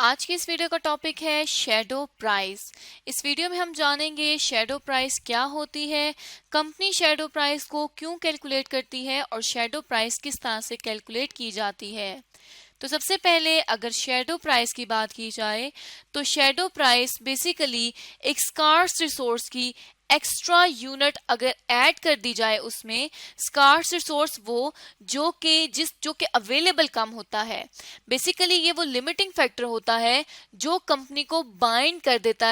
आज की इस वीडियो का टॉपिक है शैडो प्राइस। इस वीडियो में हम जानेंगे शैडो प्राइस क्या होती है, कंपनी शैडो प्राइस को क्यों कैलकुलेट करती है और शैडो प्राइस किस तरह से कैलकुलेट की जाती है। तो सबसे पहले अगर शैडो प्राइस की बात की जाए तो शैडो प्राइस बेसिकली एक स्कार्स रिसोर्स की एक्स्ट्रा यूनिट अगर ऐड कर दी जाए, उसमें स्कार्स रिसोर्स वो जो कि अवेलेबल कम होता है। बेसिकली ये वो लिमिटिंग फैक्टर होता है जो कंपनी को बाउंड कर देता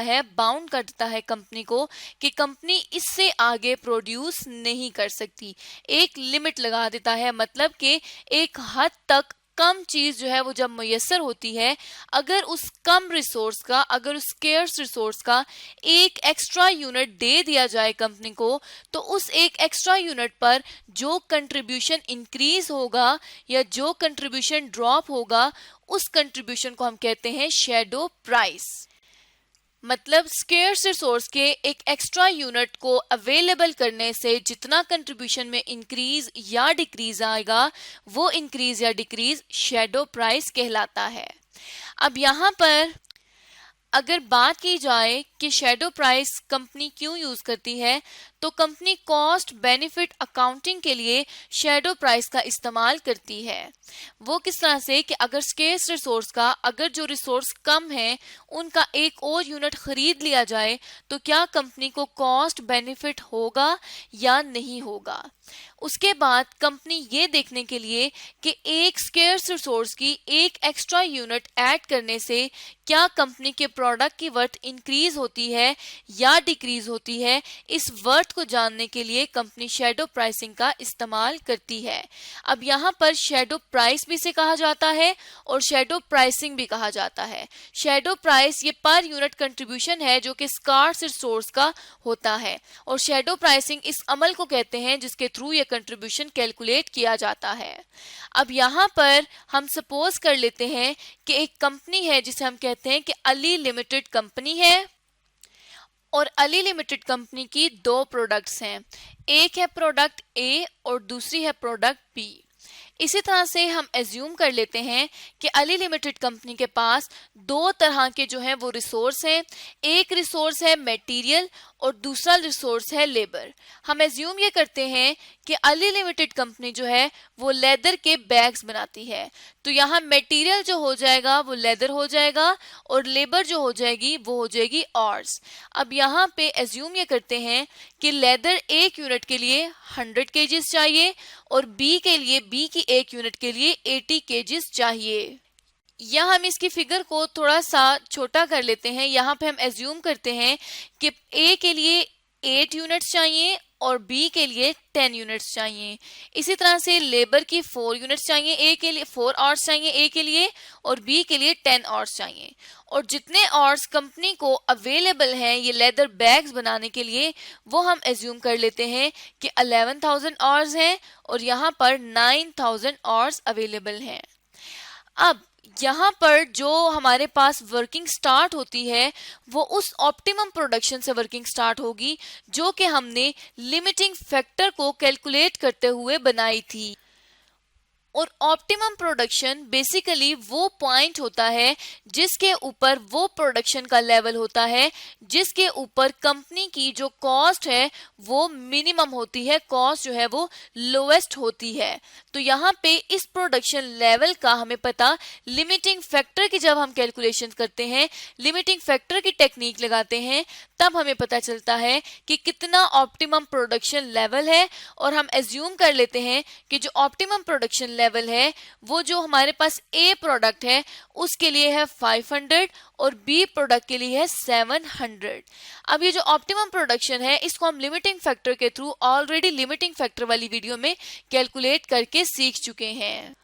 है कंपनी को कि कंपनी इससे आगे प्रोड्यूस नहीं कर सकती। एक लिमिट लगा देता है, मतलब कि एक हद तक कम चीज जो है वो जब मुयस्सर होती है, अगर उस कम रिसोर्स का, अगर उस स्केर्स रिसोर्स का एक एक्स्ट्रा यूनिट दे दिया जाए कंपनी को, तो उस एक एक्स्ट्रा यूनिट पर जो कंट्रीब्यूशन इंक्रीज होगा या जो कंट्रीब्यूशन ड्रॉप होगा, उस कंट्रीब्यूशन को हम कहते हैं शैडो प्राइस। मतलब स्केर्स रिसोर्स के एक एक्स्ट्रा यूनिट को अवेलेबल करने से जितना कंट्रीब्यूशन में इंक्रीज या डिक्रीज आएगा, वो इंक्रीज या डिक्रीज शैडो प्राइस कहलाता है। अब यहाँ पर अगर बात की जाए कि शैडो प्राइस कंपनी क्यों यूज करती है, तो कंपनी कॉस्ट बेनिफिट अकाउंटिंग के लिए शैडो प्राइस का इस्तेमाल करती है। वो किस तरह से कि अगर स्केर्स रिसोर्स का, अगर जो रिसोर्स कम है उनका एक और यूनिट खरीद लिया जाए, तो क्या कंपनी को कॉस्ट बेनिफिट होगा या नहीं होगा। उसके बाद कंपनी ये देखने के लिए कि एक स्केर्स रिसोर्स की एक एक्स्ट्रा यूनिट ऐड करने से क्या कंपनी के प्रोडक्ट की वर्थ इंक्रीज होती है या डिक्रीज होती है, इस वर्थ को जानने के लिए कंपनी शैडो प्राइसिंग का इस्तेमाल करती है। अब यहाँ पर शैडो प्राइस भी से कहा जाता है और शैडो प्राइसिंग भी कहा जाता है। शैडो प्राइस ये पर यूनिट कंट्रीब्यूशन है जो कि स्कार्स रिसोर्स का होता है, और शैडो प्राइसिंग इस अमल को कहते हैं जिसके थ्रू ये कंट्रीब्यूशन कैलकुलेट किया जाता है। अब यहाँ पर हम सपोज कर लेते हैं कि एक कंपनी है जिसे हम कहते हैं कि अली लिमिटेड कंपनी है, और अली लिमिटेड कंपनी की दो प्रोडक्ट्स हैं, एक है प्रोडक्ट ए और दूसरी है प्रोडक्ट बी। इसी तरह से हम एज्यूम कर लेते हैं कि अली लिमिटेड कंपनी के पास दो तरह के जो हैं वो रिसोर्स हैं, एक रिसोर्स है मटेरियल और दूसरा रिसोर्स है लेबर। हम एज्यूम ये करते हैं कि अली लिमिटेड कंपनी जो है वो लेदर के बैग्स बनाती है, तो यहाँ मटेरियल जो हो जाएगा वो लेदर हो जाएगा और लेबर जो हो जाएगी वो हो जाएगी ऑर्स। अब यहाँ पे एज्यूम ये करते हैं कि लेदर एक यूनिट के लिए 100 केजीज चाहिए और बी की एक यूनिट के लिए 80 केजीज चाहिए। या हम इसकी फिगर को थोड़ा सा छोटा कर लेते हैं। यहाँ पे हम एज्यूम करते हैं कि ए के लिए 8 यूनिट्स चाहिए और बी के लिए 10 यूनिट्स चाहिए। इसी तरह से लेबर की 4 यूनिट्स चाहिए, ए के लिए 4 आवर्स चाहिए ए के लिए, और बी के लिए 10 आवर्स चाहिए। और जितने आवर्स कंपनी को अवेलेबल हैं ये लेदर बैग्स बनाने के लिए, वो हम एज्यूम कर लेते हैं कि 11,000 आवर्स हैं और यहाँ पर 9,000 आवर्स अवेलेबल हैं। अब यहाँ पर जो हमारे पास वर्किंग स्टार्ट होती है वो उस ऑप्टिमम प्रोडक्शन से वर्किंग स्टार्ट होगी जो कि हमने लिमिटिंग फैक्टर को कैलकुलेट करते हुए बनाई थी। और ऑप्टिमम प्रोडक्शन बेसिकली वो पॉइंट होता है जिसके ऊपर वो प्रोडक्शन का लेवल होता है जिसके ऊपर कंपनी की जो कॉस्ट है वो मिनिमम होती है, कॉस्ट जो है वो लोएस्ट होती है। तो यहाँ पे इस प्रोडक्शन लेवल का हमें पता लिमिटिंग फैक्टर की जब हम कैलकुलेशन करते हैं, लिमिटिंग फैक्टर की टेक्निक लगाते हैं, तब हमें पता चलता है कि कितना ऑप्टिमम प्रोडक्शन लेवल है। और हम एज्यूम कर लेते हैं कि जो ऑप्टिमम प्रोडक्शन लेवल है वो जो हमारे पास ए प्रोडक्ट है उसके लिए है 500 और बी प्रोडक्ट के लिए है 700। अब ये जो ऑप्टिमम प्रोडक्शन है इसको हम लिमिटिंग फैक्टर के थ्रू ऑलरेडी लिमिटिंग फैक्टर वाली वीडियो में कैलकुलेट करके सीख चुके हैं।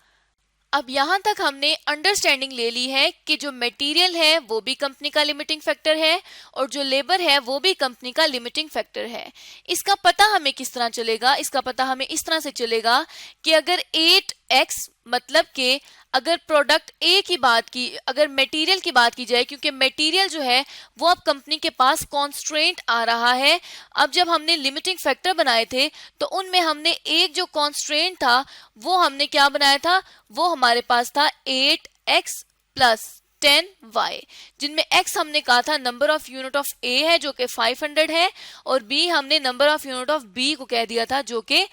अब यहाँ तक हमने अंडरस्टैंडिंग ले ली है कि जो मटेरियल है वो भी कंपनी का लिमिटिंग फैक्टर है और जो लेबर है वो भी कंपनी का लिमिटिंग फैक्टर है। इसका पता हमें किस तरह चलेगा, इसका पता हमें इस तरह से चलेगा कि अगर 8x मतलब कि अगर प्रोडक्ट ए की बात की, अगर मटेरियल की बात की जाए, क्योंकि मटेरियल जो है वो अब कंपनी के पास कॉन्स्ट्रेंट आ रहा है। अब जब हमने लिमिटिंग फैक्टर बनाए थे तो उनमें हमने एक जो कॉन्स्ट्रेंट था वो हमने क्या बनाया था, वो हमारे पास था 8x प्लस 10y, जिनमें x हमने कहा था number of unit of a है जो कि 500 है, और b हमने number of unit of b को कह दिया था जो कि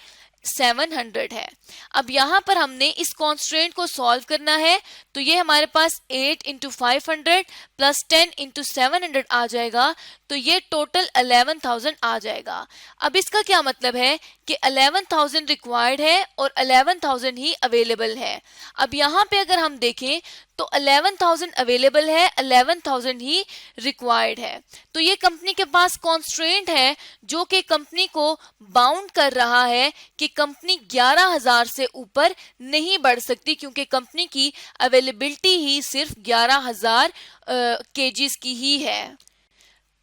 700 है। अब यहां पर हमने इस कॉन्स्ट्रेंट को सॉल्व करना है, तो ये हमारे पास 8 इंटू 500 प्लस 10 इंटू 700 आ जाएगा, तो ये टोटल 11,000 आ जाएगा। अब इसका क्या मतलब है कि 11,000 रिक्वायर्ड है और 11,000 ही अवेलेबल है। अब यहाँ पे अगर हम देखें तो 11,000 अवेलेबल है, 11,000 ही रिक्वायर्ड है। तो ये कंपनी के पास कॉन्स्ट्रेंट है जो कि कंपनी को बाउंड कर रहा है कि कंपनी 11,000 से ऊपर नहीं बढ़ सकती, क्योंकि कंपनी की अवेलेबिलिटी ही सिर्फ 11,000 केजीज की ही है।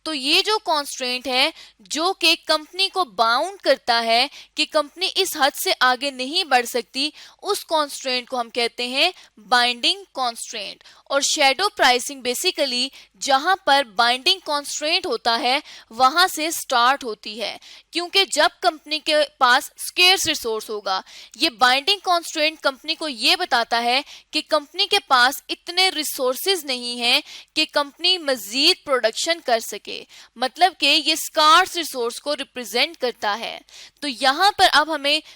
तो ये जो कॉन्स्ट्रेंट है जो कि कंपनी को बाउंड करता है कि कंपनी इस हद से आगे नहीं बढ़ सकती, उस कॉन्स्ट्रेंट को हम कहते हैं बाइंडिंग कॉन्स्ट्रेंट। और शैडो प्राइसिंग बेसिकली जहां पर बाइंडिंग कॉन्स्ट्रेंट होता है वहां से स्टार्ट होती है, क्योंकि जब कंपनी के पास स्केर्स रिसोर्स होगा, ये बाइंडिंग कॉन्स्ट्रेंट कंपनी को ये बताता है कि कंपनी के पास इतने रिसोर्सेज नहीं हैं कि कंपनी मजीद प्रोडक्शन कर सके, मतलब कि ये स्कार्स रिसोर्स को रिप्रेजेंट करता है। तो यहाँ पर अब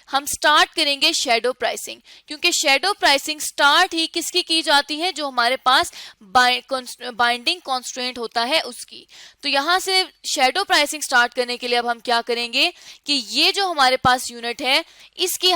हम स्टार्ट करेंगे शैडो प्राइसिंग, क्योंकि शैडो प्राइसिंग स्टार्ट ही किसकी की जाती है, जो हमारे पास बाइंडिंग कॉन्स्ट्रेंट होता है उसकी। तो यहाँ से शैडो प्राइसिंग स्टार्ट करने के लिए अब हम क्या करेंगे कि ये जो हमारे पास यूनिट है इसकी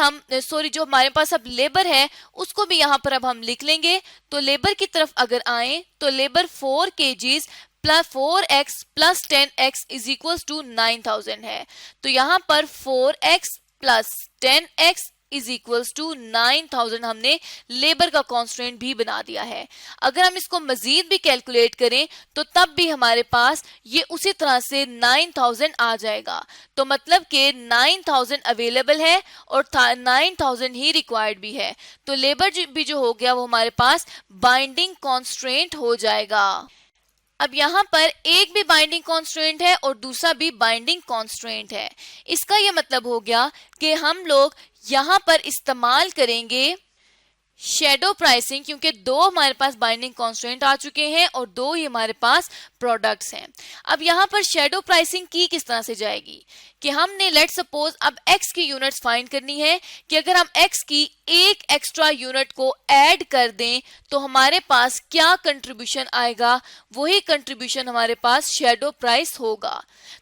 जो हमारे पास अब लेबर है उसको भी यहाँ पर अब हम लिख लेंगे। तो लेबर की तरफ अगर आए तो labour 4 kgs plus 4x plus 10x is equal to 9,000 है। तो यहाँ पर 4x plus 10x is equals to 9,000 हमने लेबर का कॉन्स्टेंट भी बना दिया है। अगर हम इसको मजीद भी कैलकुलेट करें तो तब भी हमारे पास ये उसी तरह से 9,000 आ जाएगा। तो मतलब कि 9,000 अवेलेबल है और 9,000 ही रिक्वायर्ड भी है। तो लेबर भी जो हो गया वो हमारे पास बाइंडिंग कॉन्स्टेंट हो जाएगा। अब यहाँ पर एक भी बाइंडिंग कॉन्स्ट्रेंट है और दूसरा भी बाइंडिंग कॉन्स्ट्रेंट है। इसका यह मतलब हो गया कि हम लोग यहाँ पर इस्तेमाल करेंगे शैडो प्राइसिंग, क्योंकि 2 हमारे पास बाइंडिंग कॉन्स्टेंट आ चुके हैं और 2 ही हमारे पास प्रोडक्ट्स हैं। अब यहाँ पर शैडो प्राइसिंग की किस तरह से जाएगी कि हमने लेट सपोज अब x की यूनिट्स फाइंड करनी है कि अगर हम x की एक एक्स्ट्रा यूनिट को ऐड कर दें तो हमारे पास क्या कंट्रीब्यूशन आएगा, वही कंट्रीब्यूशन हमारे पास शैडो प्राइस होगा।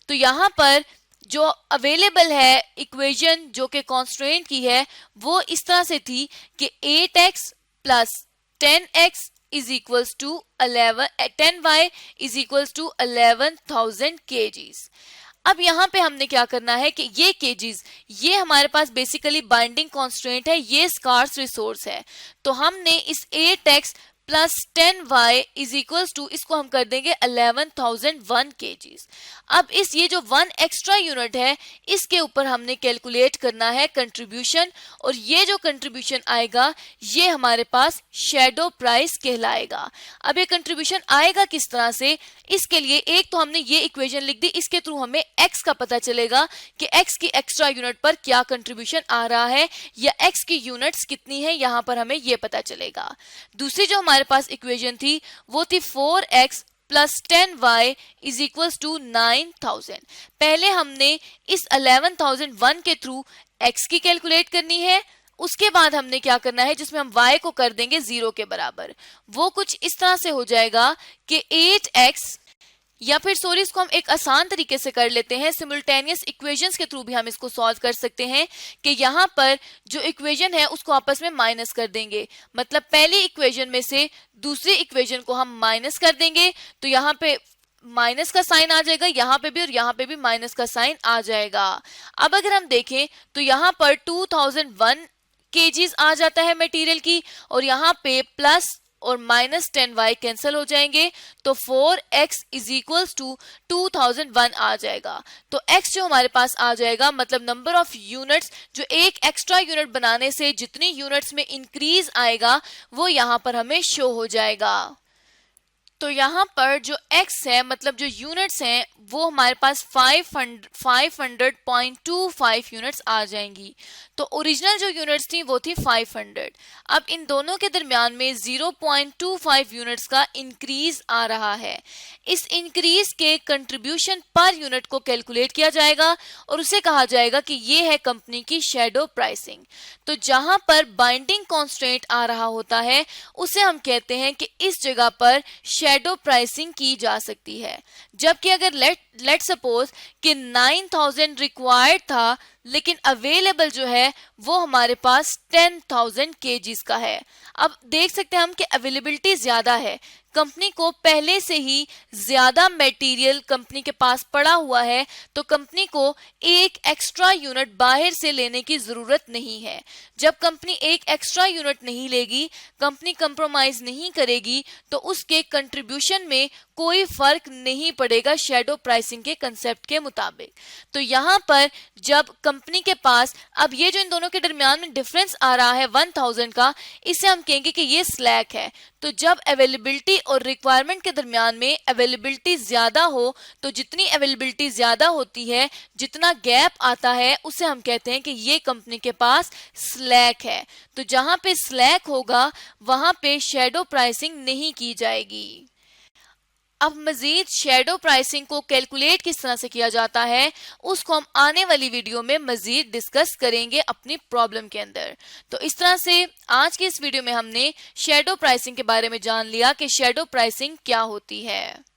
तो यहाँ पर जो अवेलेबल है इक्वेशन जो कि कॉन्स्ट्रेंट की है वो इस तरह से थी कि 8x plus 10x is equals to 10y is equals to 11,000 kgs। अब यहाँ पे हमने क्या करना है कि ये kgs ये हमारे पास बेसिकली बाइंडिंग कॉन्स्ट्रेंट है, ये स्कार्स रिसोर्स है। तो हमने इस 8x plus 10y is equals to इसको हम कर देंगे 11,001 kgs। अब ये जो 1 एक्स्ट्रा यूनिट है इसके ऊपर हमने कैलकुलेट करना है कंट्रीब्यूशन, और ये जो कंट्रीब्यूशन आएगा ये हमारे पास शैडो प्राइस कहलाएगा। अब ये कंट्रीब्यूशन आएगा किस तरह से, इसके लिए एक तो हमने ये इक्वेशन लिख दी, इसके थ्रू हमें x का पता चलेगा कि x की एक्स्ट्रा यूनिट पर क्या कंट्रीब्यूशन आ रहा है या x की यूनिट्स कितनी है, यहाँ पर हमें ये पता चलेगा। दूसरी जो हमारे पास इक्वेशन थी वो थी 4x plus 10y is equals to 9,000। पहले हमने इस 11,001 के थ्रू x की कैलकुलेट करनी है, उसके बाद हमने क्या करना है जिसमें हम y को कर देंगे 0 के बराबर। वो कुछ इस तरह से हो जाएगा कि 8x, या फिर सॉरी इसको हम एक आसान तरीके से कर लेते हैं, सिमुल्टेनियस इक्वेशंस के थ्रू भी हम इसको सॉल्व कर सकते हैं कि यहाँ पर जो इक्वेशन है उसको आपस में माइनस कर देंगे। मतलब पहली इक्वेशन में से दूसरी इक्वेशन को हम माइनस कर देंगे तो यहाँ पे माइनस का साइन आ जाएगा, यहाँ पे भी और यहाँ पे भी माइनस का साइन आ जाएगा। अब अगर हम देखें तो यहाँ पर 2001 kgs आ जाता है मटेरियल की, और यहाँ पे प्लस और माइनस 10y कैंसिल हो जाएंगे तो 4x इज इक्वल्स टू 2001 आ जाएगा। तो x जो हमारे पास आ जाएगा मतलब नंबर ऑफ यूनिट्स जो एक एक्स्ट्रा यूनिट बनाने से जितनी यूनिट्स में इंक्रीज आएगा वो यहाँ पर हमें शो हो जाएगा। तो यहाँ पर जो x है मतलब जो यूनिट्स हैं वो हमारे पास 500.25 यूनिट्स आ जाएंगी। तो ओरिजिनल जो यूनिट्स थी वो थी 500। अब इन दोनों के दरमियान में 0.25 यूनिट्स का इंक्रीज आ रहा है। इस इंक्रीज के कंट्रीब्यूशन पर यूनिट को कैलकुलेट किया जाएगा और उसे कहा जाएगा कि ये है कंपनी की शैडो प्राइसिंग। तो जहां पर बाइंडिंग कॉन्स्टेंट आ रहा होता है उसे हम कहते हैं कि इस जगह पर शैडो प्राइसिंग की जा सकती है। जबकि अगर लेट सपोज कि 9000 रिक्वायर्ड था लेकिन अवेलेबल जो है वो हमारे पास 10,000 केजीज का है। अब देख सकते हैं हम कि अवेलेबिलिटी ज्यादा है, कंपनी को पहले से ही ज्यादा मटेरियल कंपनी के पास पड़ा हुआ है, तो कंपनी को एक एक्स्ट्रा यूनिट बाहर से लेने की जरूरत नहीं है। जब कंपनी एक एक्स्ट्रा यूनिट नहीं लेगी, कंपनी कंप्रोमाइज नहीं करेगी, तो उसके कंट्रीब्यूशन में कोई फर्क नहीं पड़ेगा शैडो प्राइसिंग के कंसेप्ट के मुताबिक। तो यहाँ पर जब कंपनी के पास अब ये जो इन दोनों के दरमियान में डिफरेंस आ रहा है 1000 का, इसे हम कहेंगे कि ये स्लैक है। तो जब अवेलेबिलिटी और रिक्वायरमेंट के दरमियान में अवेलेबिलिटी ज्यादा हो, तो जितनी अवेलेबिलिटी ज्यादा होती है, जितना गैप आता है, उसे हम कहते हैं कि ये कंपनी के पास स्लैक है। तो जहां पे स्लैक होगा वहां पे शैडो प्राइसिंग नहीं की जाएगी। अब मजीद शैडो प्राइसिंग को कैलकुलेट किस तरह से किया जाता है उसको हम आने वाली वीडियो में मजीद डिस्कस करेंगे अपनी प्रॉब्लम के अंदर। तो इस तरह से आज की इस वीडियो में हमने शैडो प्राइसिंग के बारे में जान लिया कि शैडो प्राइसिंग क्या होती है।